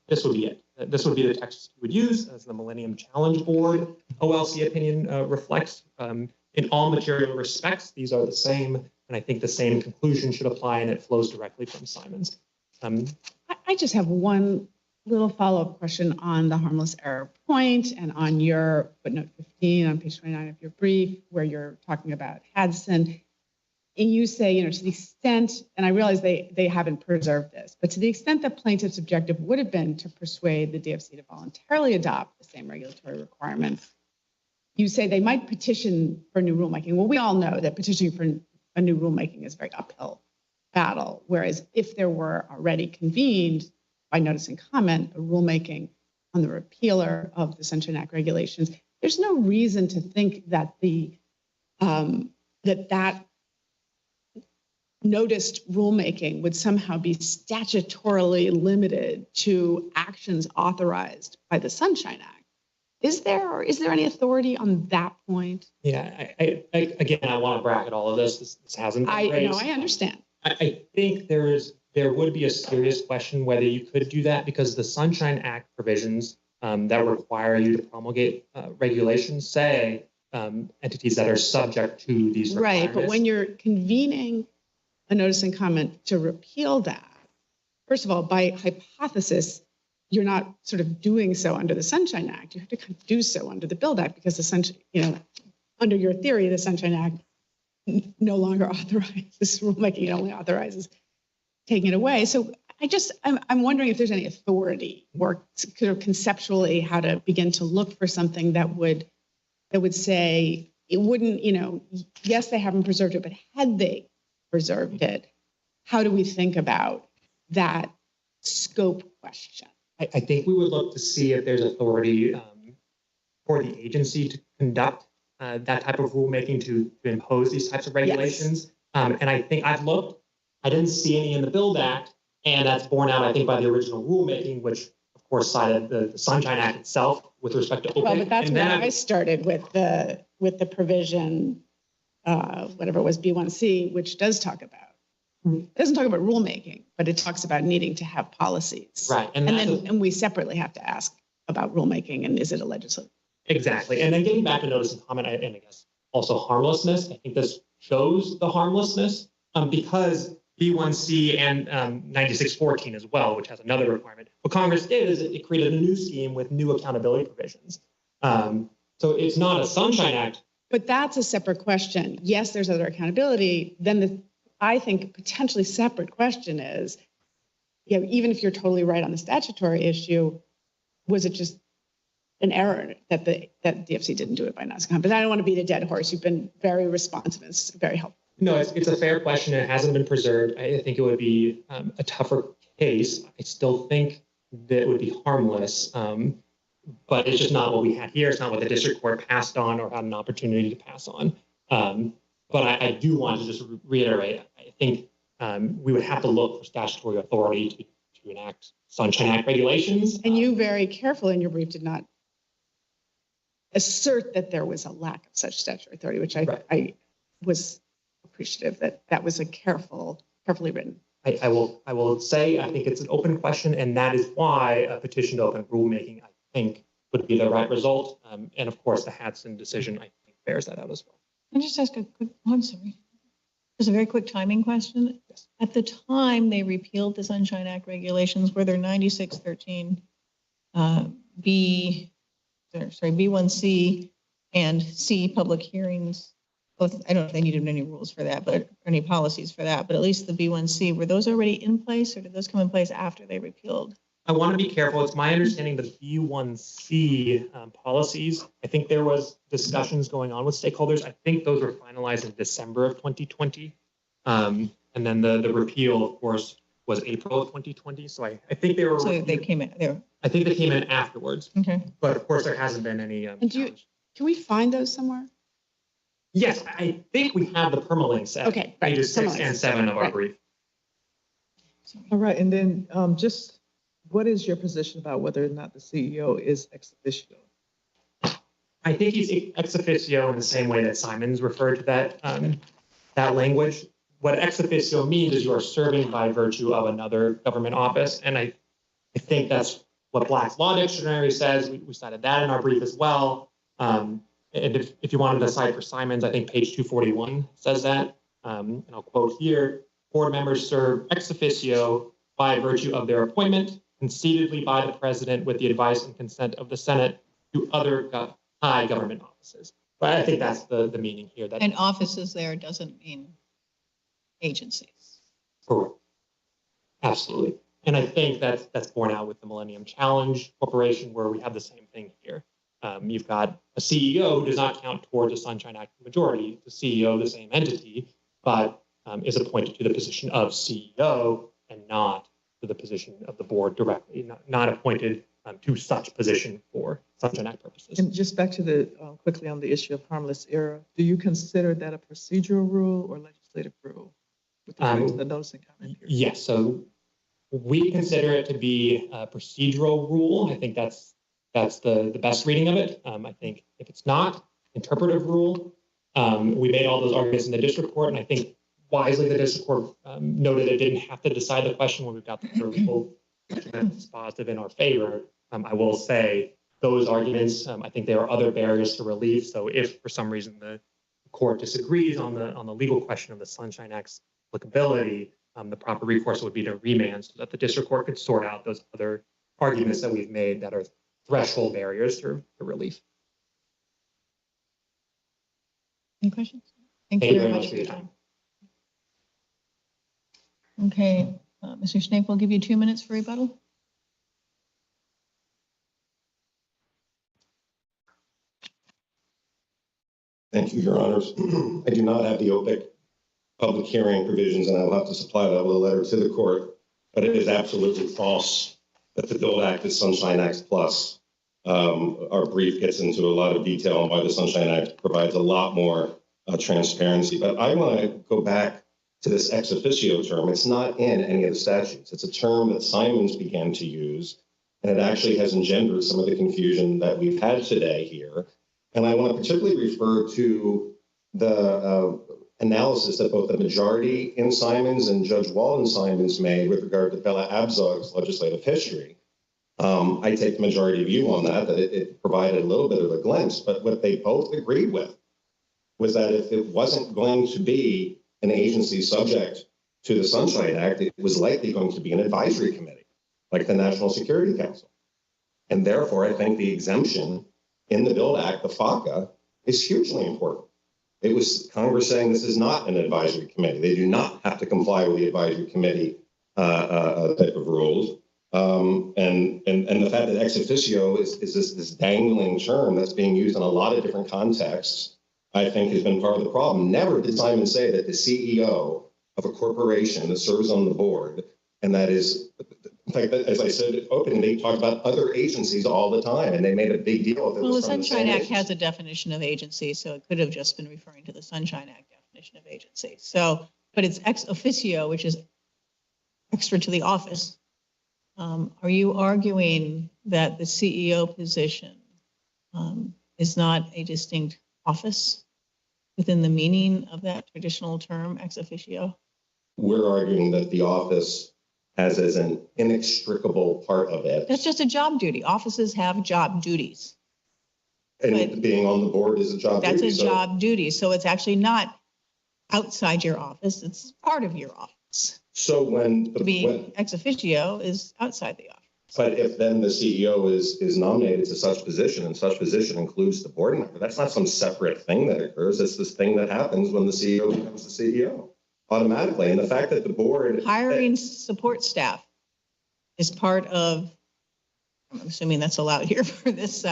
this would be it. This would be the text you would use as the Millennium Challenge Board OLC opinion reflects. In all material respects, these are the same And I think the same conclusion should apply, and it flows directly from Simons. I just have one little follow-up question on the harmless error point and on your footnote 15 on page 29 of your brief, where you're talking about Hadson. And you say, to the extent, and I realize they haven't preserved this, but to the extent that plaintiff's objective would have been to persuade the DFC to voluntarily adopt the same regulatory requirements, you say they might petition for new rulemaking. Well, we all know that petitioning for a new rulemaking is a very uphill battle, whereas if there were already convened by notice and comment a rulemaking on the repealer of the Sunshine Act regulations, there's no reason to think that that noticed rulemaking would somehow be statutorily limited to actions authorized by the Sunshine Act. Is there any authority on that point? Yeah, I want to bracket all of this. This hasn't been raised. I understand. I think there would be a serious question whether you could do that, because the Sunshine Act provisions that require you to promulgate regulations say entities that are subject to these requirements. Right, but when you're convening a notice and comment to repeal that, first of all, by hypothesis, you're not sort of doing so under the Sunshine Act. You have to kind of do so under the Build Act, because the Sunshine, under your theory, the Sunshine Act no longer authorizes rulemaking. It only authorizes taking it away. So I'm wondering if there's any authority or sort of conceptually how to begin to look for something that would say it wouldn't, yes, they haven't preserved it, but had they preserved it, how do we think about that scope question? I think we would look to see if there's authority for the agency to conduct that type of rulemaking to impose these types of regulations. Yes. And I think I've looked, I didn't see any in the Build Act, and that's borne out, I think, by the original rulemaking, which of course cited the Sunshine Act itself with respect to OPIC. Well, but that's where I started with the provision, whatever it was, B1C, which does talk about. It doesn't talk about rulemaking, but it talks about needing to have policies. Right. And we separately have to ask about rulemaking and is it a legislative? Exactly. And then getting back to notice and comment, and I guess also harmlessness, I think this shows the harmlessness because B1C and 9614 as well, which has another requirement. What Congress did is it created a new scheme with new accountability provisions. So it's not a Sunshine Act. But that's a separate question. Yes, there's other accountability. Then I think potentially separate question is, even if you're totally right on the statutory issue, was it just an error that DFC didn't do it by NASCOM? But I don't want to beat a dead horse. You've been very responsive and it's very helpful. No, it's a fair question. It hasn't been preserved. I think it would be a tougher case. I still think that it would be harmless, but it's just not what we had here. It's not what the district court passed on or had an opportunity to pass on. But I do want to just reiterate, I think we would have to look for statutory authority to enact Sunshine Act regulations. And you very carefully in your brief did not assert that there was a lack of such statutory authority, which I was appreciative that was a carefully written. I will say I think it's an open question, and that is why a petition to open rulemaking, I think, would be the right result. And of course, the Hadson decision, I think, bears that out as well. Can I just ask a quick, I'm sorry, just a very quick timing question. Yes. At the time they repealed the Sunshine Act regulations, were there 9613 B1C and C public hearings? Both, I don't know if they needed any rules for that, but any policies for that, but at least the B1C, were those already in place or did those come in place after they repealed? I want to be careful. It's my understanding that B1C policies, I think there was discussions going on with stakeholders. I think those were finalized in December of 2020. And then the repeal, of course, was April of 2020. So I think they were. So they came in there. I think they came in afterwards. Okay. But of course, there hasn't been any. And can we find those somewhere? Yes, I think we have the permalinks at pages 6 and 7 of our brief. All right, and then just what is your position about whether or not the CEO is ex officio? I think he's ex officio in the same way that Simons referred to that language. What ex officio means is you are serving by virtue of another government office, and I think that's what Black's Law Dictionary says. We cited that in our brief as well. And if you wanted to cite for Simons, I think page 241 says that. and I'll quote here, board members serve ex officio by virtue of their appointment, concededly by the president with the advice and consent of the Senate to other high government offices. But I think that's the meaning here. And offices there doesn't mean agencies. Correct. Absolutely. And I think that's borne out with the Millennium Challenge Corporation, where we have the same thing here. You've got a CEO who does not count towards the Sunshine Act majority, the CEO of the same entity, but is appointed to the position of CEO and not to the position of the board directly, not appointed to such position for Sunshine Act purposes. And just back to the, quickly on the issue of harmless error, do you consider that a procedural rule or legislative rule with respect to the notice and comment period? Yes, so we consider it to be a procedural rule. I think that's the best reading of it. I think if it's not interpretive rule, we made all those arguments in the district court, and I think wisely the district court noted it didn't have to decide the question when we've got the legal that's positive in our favor. I will say those arguments, I think there are other barriers to relief. So if for some reason the court disagrees on the legal question of the Sunshine Act's applicability, the proper recourse would be to remand so that the district court could sort out those other arguments that we've made that are threshold barriers to relief. Any questions? Thank you very much for your time. Okay, Mr. Snape, we'll give you 2 minutes for rebuttal. Thank you, Your Honors. I do not have the OPIC public hearing provisions, and I will have to supply that with a letter to the court, but it is absolutely false that the Build Act is Sunshine Act plus. Our brief gets into a lot of detail on why the Sunshine Act provides a lot more transparency, but I want to go back to this ex officio term. It's not in any of the statutes. It's a term that Simons began to use, and it actually has engendered some of the confusion that we've had today here. And I want to particularly refer to the analysis that both the majority in Simons and Judge Walden Simons made with regard to Bella Abzog's legislative history. I take the majority view on that it provided a little bit of a glimpse, but what they both agreed with was that if it wasn't going to be an agency subject to the Sunshine Act, it was likely going to be an advisory committee, like the National Security Council. And therefore, I think the exemption in the Build Act, the FACA, is hugely important. It was Congress saying this is not an advisory committee. They do not have to comply with the advisory committee type of rules. And the fact that ex officio is this dangling term that's being used in a lot of different contexts, I think has been part of the problem. Never did Simon say that the CEO of a corporation that serves on the board, and that is, in fact, as I said openly, they talk about other agencies all the time, and they made a big deal of it. Well, the Sunshine Act has a definition of agency, so it could have just been referring to the Sunshine Act definition of agency. So, but it's ex officio, which is extra to the office. Are you arguing that the CEO position is not a distinct office within the meaning of that traditional term, ex officio? We're arguing that the office has as an inextricable part of it. That's just a job duty. Offices have job duties. And being on the board is a job duty. That's a job duty. So it's actually not outside your office. It's part of your office. So when ex officio is outside the office. But if then the CEO is nominated to such position, and such position includes the board member, that's not some separate thing that occurs. It's this thing that happens when the CEO becomes the CEO automatically. And the fact that the board hiring support staff is part of, I'm assuming that's allowed here for this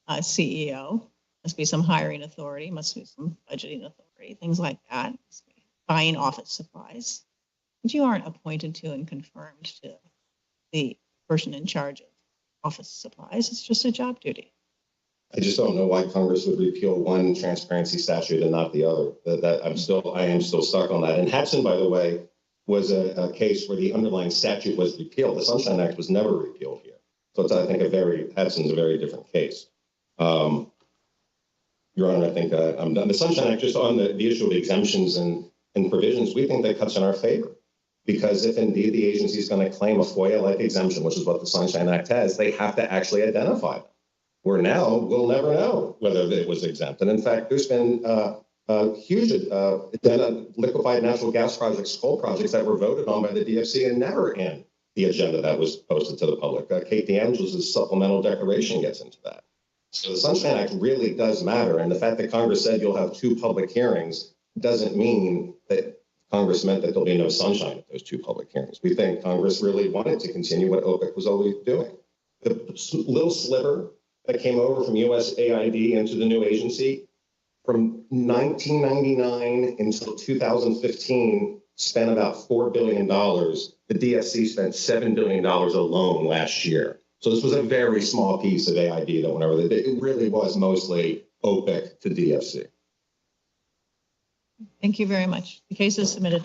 CEO. Must be some hiring authority, must be some budgeting authority, things like that. Buying office supplies. But you aren't appointed to and confirmed to the person in charge of office supplies. It's just a job duty. I just don't know why Congress would repeal one transparency statute and not the other. I am still stuck on that. And Hatson, by the way, was a case where the underlying statute was repealed. The Sunshine Act was never repealed here. So it's, I think, Hatson's a very different case. Your Honor, I think I'm done. The Sunshine Act, just on the issue of exemptions and provisions, we think that cuts in our favor. Because if indeed the agency is going to claim a FOIA-like exemption, which is what the Sunshine Act has, they have to actually identify them. Where now we'll never know whether it was exempt. And in fact, there's been huge liquefied natural gas projects, coal projects that were voted on by the DFC and never in the agenda that was posted to the public. Kate DeAngelis' supplemental declaration gets into that. So the Sunshine Act really does matter. And the fact that Congress said you'll have 2 public hearings doesn't mean that Congress meant that there'll be no sunshine at those 2 public hearings. We think Congress really wanted to continue what OPEC was always doing. The little sliver that came over from USAID into the new agency from 1999 until 2015 spent about $4 billion. The DFC spent $7 billion alone last year. So this was a very small piece of AID that went over. It really was mostly OPEC to DFC. Thank you very much. The case is submitted.